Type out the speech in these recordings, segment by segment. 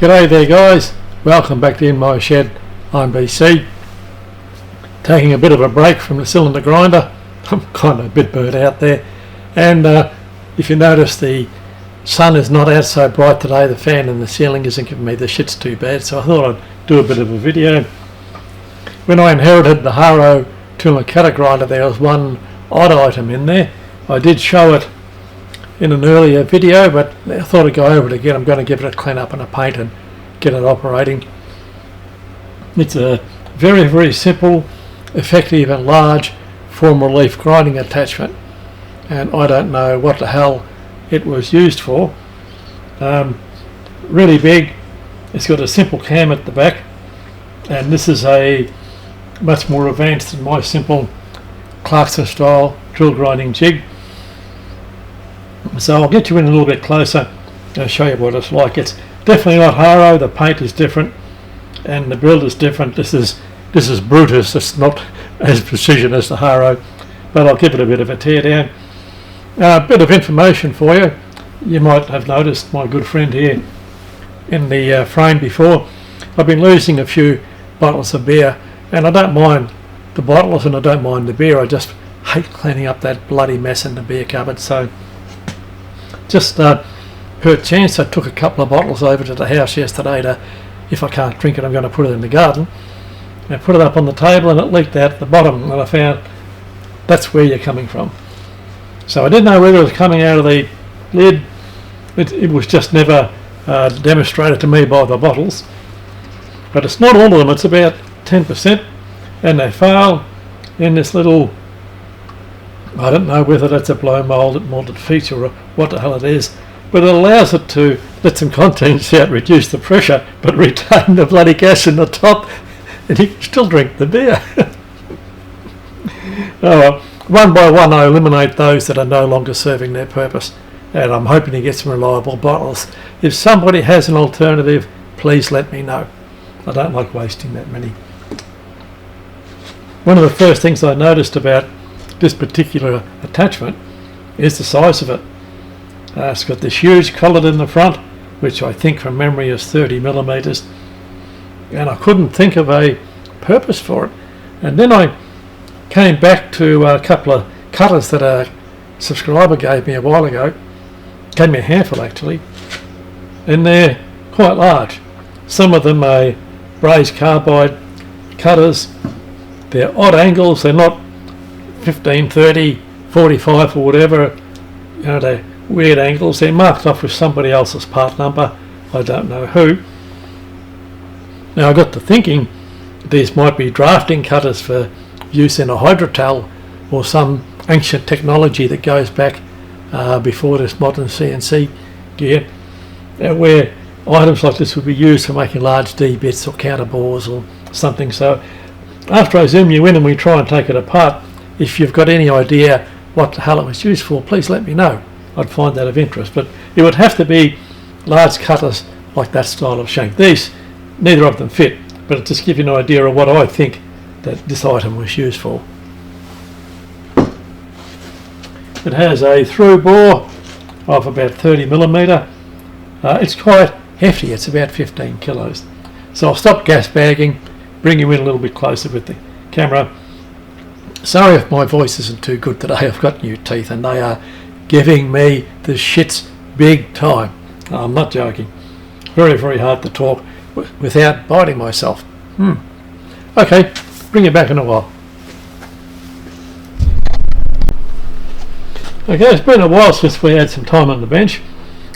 G'day there guys, welcome back to In My Shed. I'm BC, taking a bit of a break from the cylinder grinder. I'm kind of a bit burnt out there, and if you notice, the sun is not out so bright today. The fan in the ceiling isn't giving me the shits too bad, so I thought I'd do a bit of a video. When I inherited the Haro tool and cutter grinder, there was one odd item in there. I did show it in an earlier video, but I thought I'd go over it again. I'm going to give it a clean up and a paint and get it operating. It's a very simple, effective and large form relief grinding attachment, and I don't know what the hell it was used for. Really big. It's got a simple cam at the back, and this is a much more advanced than my simple Clarkson style drill grinding jig. So I'll get you in a little bit closer and show you what it's like. It's definitely not Haro. The paint is different and the build is different. This is Brutus. It's not as precision as the Haro, but I'll give it a bit of a tear down. A bit of information for you. You might have noticed my good friend here in the frame before. I've been losing a few bottles of beer, and I don't mind the bottles and I don't mind the beer. I just hate cleaning up that bloody mess in the beer cupboard. So just per chance, I took a couple of bottles over to the house yesterday to, if I can't drink it, I'm going to put it in the garden. I put it up on the table and it leaked out at the bottom, and I found that's where you're coming from. So I didn't know whether it was coming out of the lid. It was just never demonstrated to me by the bottles. But it's not all of them, it's about 10%, and they fail in this little, I don't know whether that's a blow molded feature or what the hell it is, but it allows it to let some contents out, reduce the pressure, but retain the bloody gas in the top, and you can still drink the beer. One by one I eliminate those that are no longer serving their purpose, and I'm hoping to get some reliable bottles. If somebody has an alternative, please let me know. I don't like wasting that many. One of the first things I noticed about this particular attachment is the size of it. It's got this huge collet in the front, which I think from memory is 30 millimeters, and I couldn't think of a purpose for it. And then I came back to a couple of cutters that a subscriber gave me a while ago, gave me a handful actually, and they're quite large. Some of them are brazed carbide cutters. They're odd angles, they're not 15, 30, 45 or whatever, you know, they're weird angles. They're marked off with somebody else's part number, I don't know who. Now I got to thinking these might be drafting cutters for use in a hydrotal or some ancient technology that goes back before this modern CNC gear, where items like this would be used for making large D bits or counter bores or something. So after I zoom you in and we try and take it apart, if you've got any idea what the hell it was used for, please let me know. I'd find that of interest. But it would have to be large cutters like that style of shank. These, neither of them fit, but it just gives you an idea of what I think that this item was used for. It has a through bore of about 30 millimeter. It's quite hefty, it's about 15 kilos. So I'll stop gas bagging, bring you in a little bit closer with the camera. Sorry if my voice isn't too good today. I've got new teeth and they are giving me the shits big time. I'm not joking. Very hard to talk without biting myself. Okay, bring you back in a while. Okay, it's been a while since we had some time on the bench,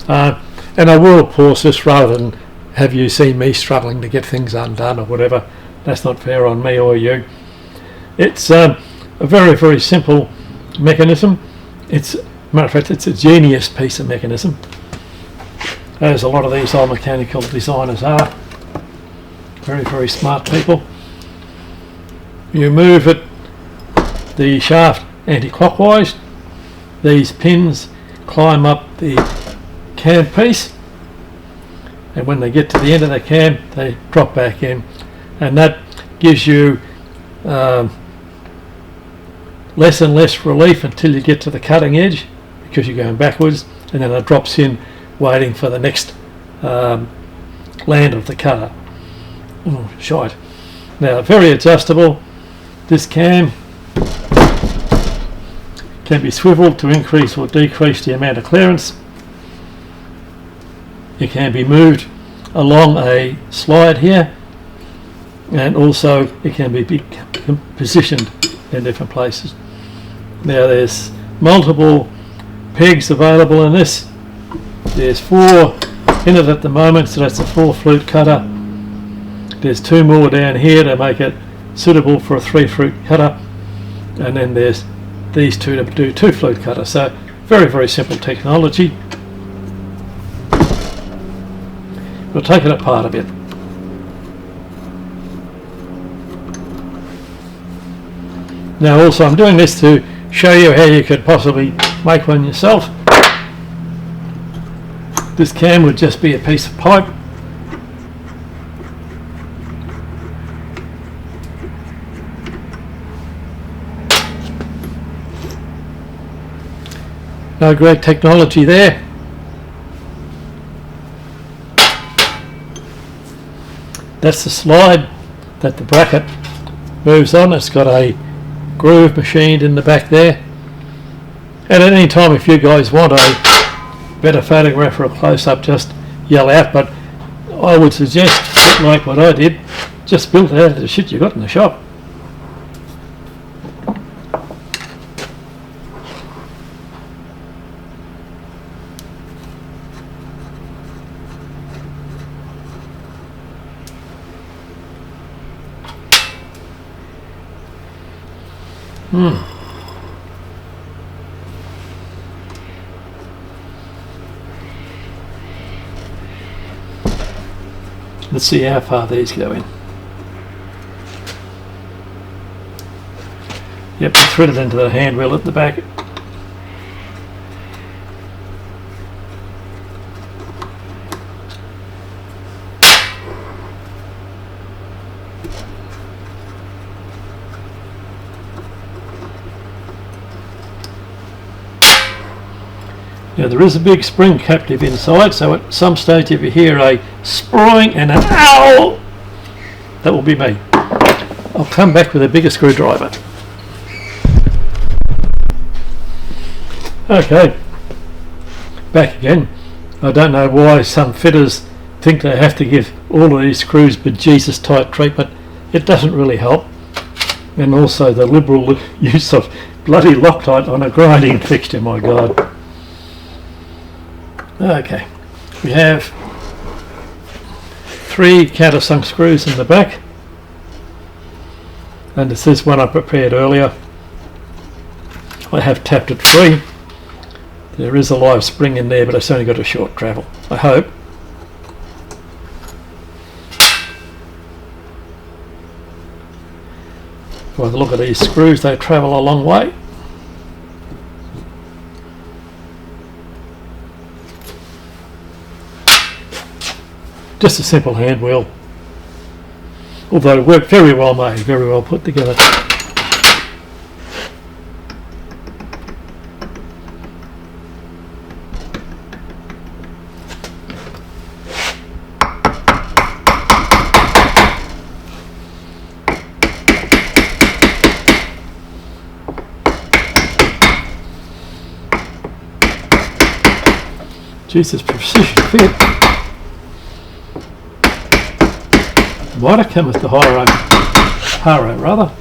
and I will pause this rather than have you see me struggling to get things undone or whatever. That's not fair on me or you. It's a very simple mechanism. Matter of fact, it's a genius piece of mechanism, as a lot of these old mechanical designers are. Very smart people. You move the shaft anti-clockwise. These pins climb up the cam piece, and when they get to the end of the cam, they drop back in, and that gives you less and less relief until you get to the cutting edge, because you're going backwards, and then it drops in waiting for the next land of the cutter. Oh, shite. Now, very adjustable. This cam can be swiveled to increase or decrease the amount of clearance. It can be moved along a slide here, and also it can be positioned in different places. Now there's multiple pegs available in this. There's 4 in it at the moment, so that's a 4 flute cutter. There's 2 more down here to make it suitable for a 3 flute cutter, and then there's these 2 to do 2 flute cutters. So very, very simple technology. We'll take it apart a bit. Now also I'm doing this to show you how you could possibly make one yourself. This cam would just be a piece of pipe. No great technology there. That's the slide that the bracket moves on. It's got a groove machined in the back there. And at any time, if you guys want a better photograph or a close-up, just yell out. But I would suggest, like what I did, just build it out of the shit you got in the shop. Let's see how far these go in. Yep, threaded into the hand wheel at the back. Now there is a big spring captive inside, so at some stage if you hear a sprawling and an ow, that will be me. I'll come back with a bigger screwdriver. Okay, back again. I don't know why some fitters think they have to give all of these screws bejesus tight treatment. It doesn't really help. And also the liberal use of bloody Loctite on a grinding fixture, my God. Okay, we have 3 countersunk screws in the back, and this is one I prepared earlier. I have tapped it free. There is a live spring in there, but it's only got a short travel, I hope. By the look at these screws, they travel a long way. Just a simple hand wheel, although it worked very well made, very well put together. Jesus, precision fit. Might have come with the Haro rather.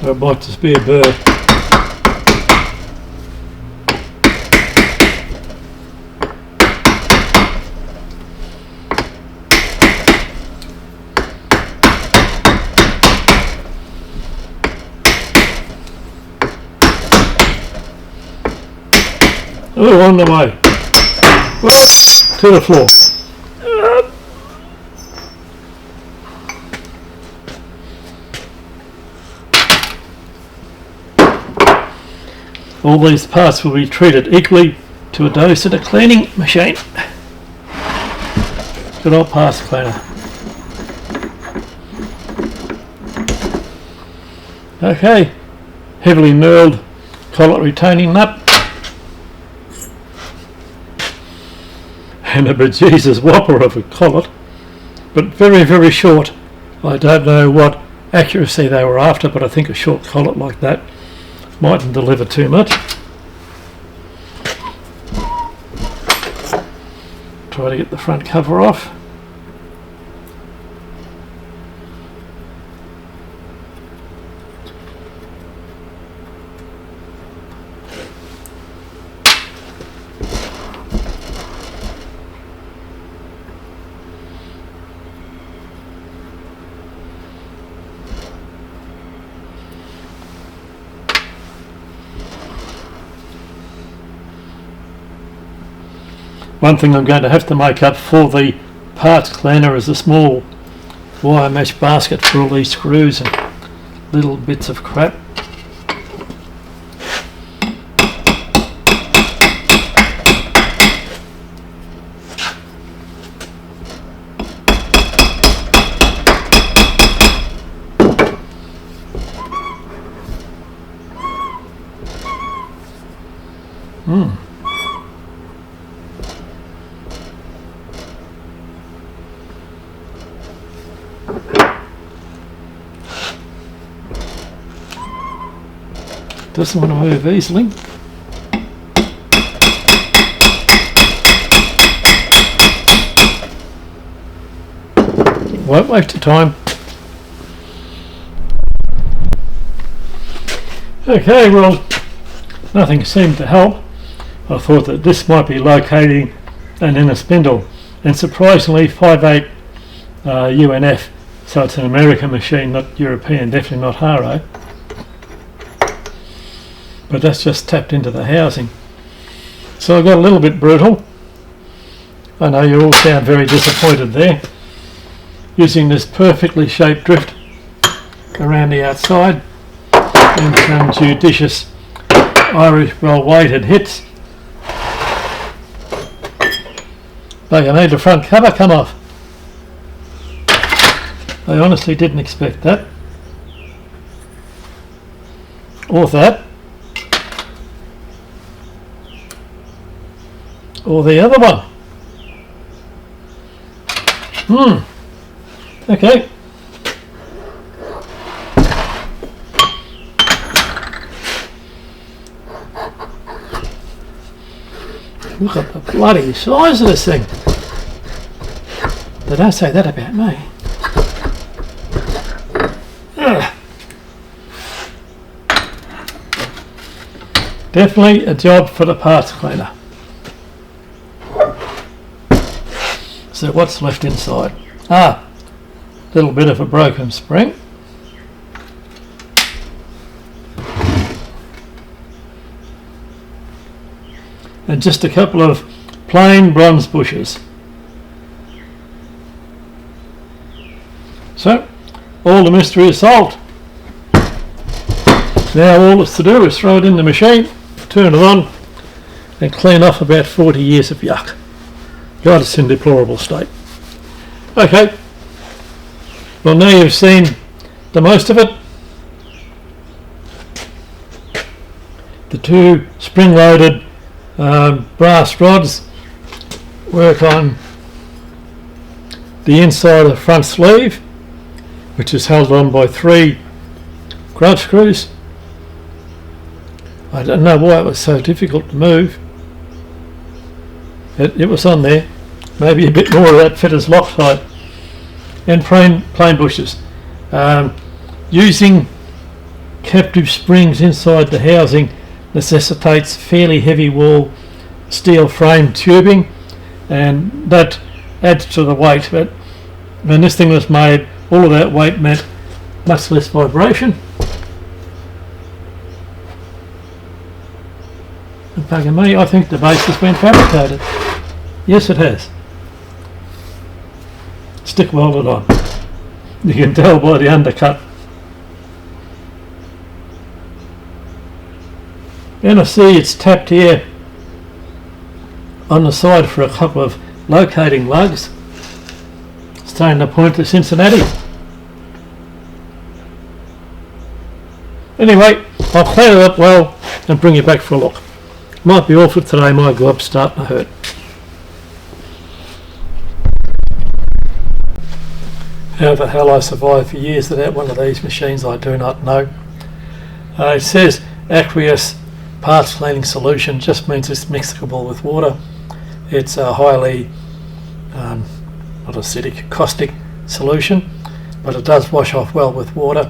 Or it might just be a bird. Oh, on the way. Whoops, to the floor. All these parts will be treated equally to a dose at a cleaning machine. Good old parts cleaner. Okay, heavily knurled collet retaining nut, and a bejesus whopper of a collet, but very, very short. I don't know what accuracy they were after, but I think a short collet like that mightn't deliver too much. Try to get the front cover off. One thing I'm going to have to make up for the parts cleaner is a small wire mesh basket for all these screws and little bits of crap. Doesn't want to move easily. Won't waste your time. Okay, well, nothing seemed to help. I thought that this might be locating an inner spindle, and surprisingly 5/8 UNF, so it's an American machine, not European, definitely not Haro. But that's just tapped into the housing. So I got a little bit brutal. I know you all sound very disappointed there. Using this perfectly shaped drift around the outside and some judicious Irish well weighted hits. But you need the front cover come off. I honestly didn't expect that. Or that. Or the other one. Okay. Look at the bloody size of this thing. They don't say that about me. Ugh. Definitely a job for the parts cleaner. So what's left inside? A little bit of a broken spring. And just a couple of plain bronze bushes. So, all the mystery is solved. Now all it's to do is throw it in the machine, turn it on, and clean off about 40 years of yuck. God, it's in deplorable state. Okay, well now you've seen the most of it. The two spring-loaded brass rods work on the inside of the front sleeve, which is held on by 3 grub screws. I don't know why it was so difficult to move. It was on there. Maybe a bit more of that fit as Loctite. And plain bushes. Using captive springs inside the housing necessitates fairly heavy wall steel frame tubing, and that adds to the weight. But when this thing was made, all of that weight meant much less vibration. And bugger me, I think the base has been fabricated. Yes, it has. Stick welded on. You can tell by the undercut. And I see it's tapped here on the side for a couple of locating lugs. Starting to point to Cincinnati. Anyway, I'll clean it up well and bring you back for a look. Might be all for today, my glob's starting to hurt. How the hell I survived for years without one of these machines, I do not know. It says aqueous parts cleaning solution, just means it's mixable with water. It's a highly not acidic, caustic solution, but it does wash off well with water.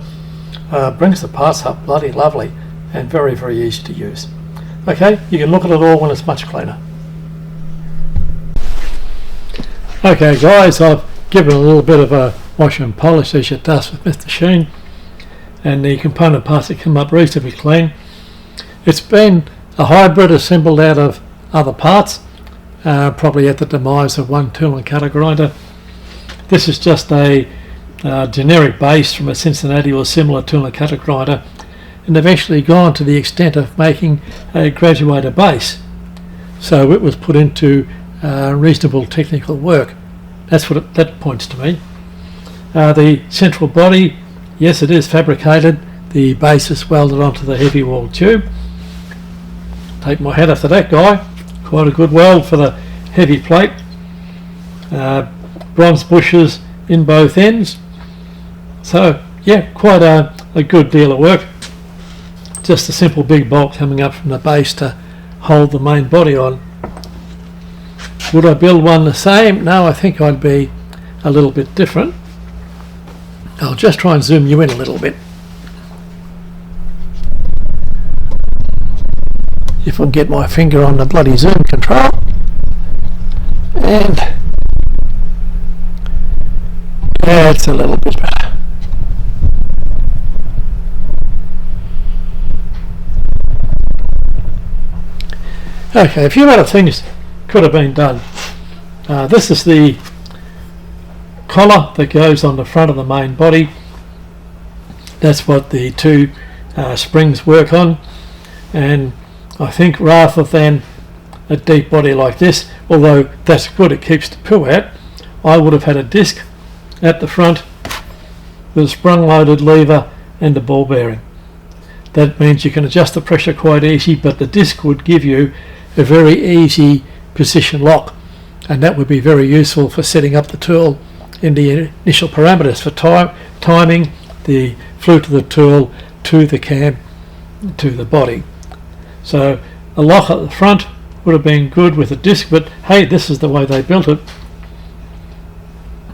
Brings the parts up bloody lovely and very, very easy to use. Okay, you can look at it all when it's much cleaner. Okay guys, I've given a little bit of a wash and polish as it does with Mr. Sheen, and the component parts have come up reasonably clean. It's been a hybrid assembled out of other parts, probably at the demise of one tool and cutter grinder. This is just a generic base from a Cincinnati or similar tool and cutter grinder, and eventually gone to the extent of making a graduator base. So it was put into reasonable technical work. That's what that points to me. The central body, yes, it is fabricated. The base is welded onto the heavy wall tube. Take my hat off to that guy. Quite a good weld for the heavy plate. Bronze bushes in both ends. So yeah, quite a good deal of work. Just a simple big bolt coming up from the base to hold the main body on. Would I build one the same? No, I think I'd be a little bit different. I'll just try and zoom you in a little bit. If I can get my finger on the bloody zoom control. And that's a little bit better. Okay, a few other things could have been done. This is the collar that goes on the front of the main body. That's what the two springs work on, and I think rather than a deep body like this, although that's good, it keeps the poo out, I would have had a disc at the front with a sprung loaded lever and a ball bearing. That means you can adjust the pressure quite easy, but the disc would give you a very easy position lock, and that would be very useful for setting up the tool in the initial parameters for timing the flute of the tool to the cam to the body. So a lock at the front would have been good with a disc, but hey, this is the way they built it.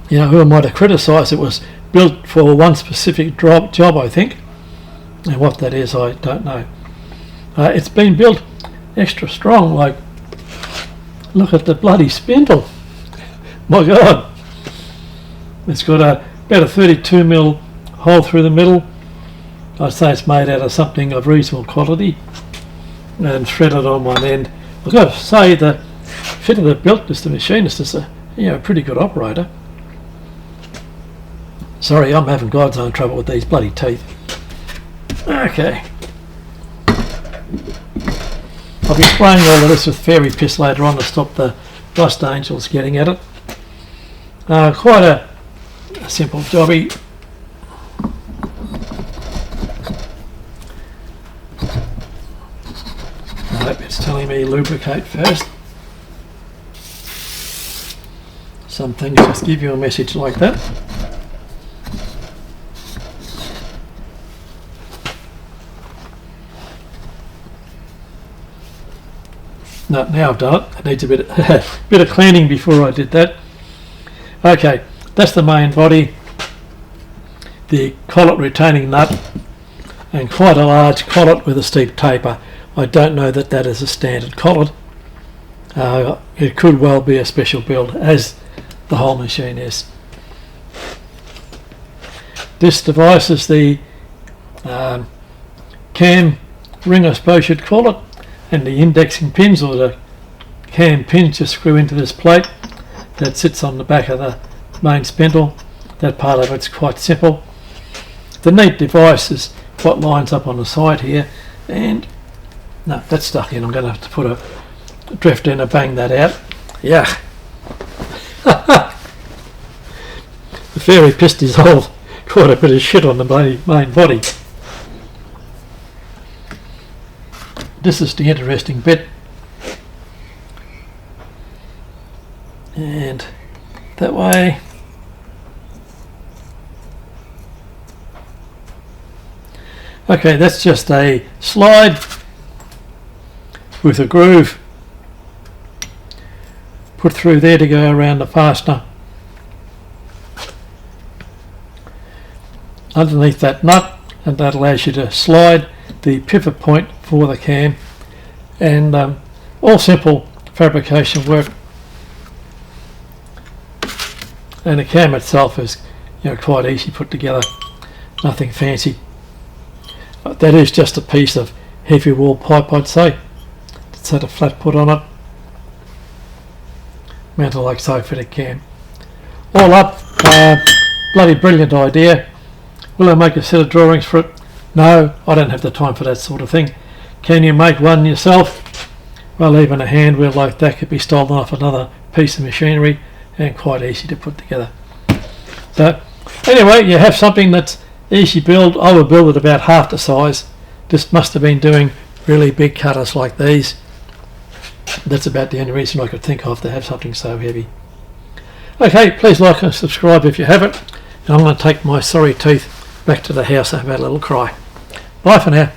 You know, who am I to criticise? It was built for one specific job, I think, and what that is I don't know. It's been built extra strong, like look at the bloody spindle. My God, it's got about a 32mm hole through the middle. I'd say it's made out of something of reasonable quality and threaded on one end. I've got to say the fitter that built this, the machinist, is a pretty good operator. Sorry, I'm having God's own trouble with these bloody teeth. Okay. I'll be spraying all of this with fairy piss later on to stop the rust angels getting at it. Quite a simple jobby. Nope, it's telling me lubricate first. Some things just give you a message like that. No, now I've done it. It needs a bit of cleaning before I did that. Okay, that's the main body, the collet retaining nut, and quite a large collet with a steep taper. I don't know that that is a standard collet. It could well be a special build, as the whole machine is. This device is the cam ring, I suppose you'd call it, and the indexing pins, or the cam pins, just screw into this plate that sits on the back of the main spindle. That part of it's quite simple. The neat device is what lines up on the side here, and no, that's stuck in. I'm going to have to put a drift in and bang that out. Yeah. The fairy pissed his old quite a bit of shit on the main body. this is the interesting bit. And that way. Okay, that's just a slide with a groove put through there to go around the fastener underneath that nut, and that allows you to slide the pivot point for the cam, and all simple fabrication work. And the cam itself is, quite easy put together, nothing fancy. That is just a piece of heavy wall pipe, I'd say. It's had a flat put on it, mounted like so for the cam. All up, bloody brilliant idea. Will I make a set of drawings for it? No, I don't have the time for that sort of thing. Can you make one yourself? Well, even a hand wheel like that could be stolen off another piece of machinery, and quite easy to put together. So anyway, you have something that's easy build. I would build it about half the size. This must have been doing really big cutters like these. That's about the only reason I could think of to have something so heavy. Okay, please like and subscribe if you haven't, and I'm going to take my sorry teeth back to the house and have a little cry. Bye for now.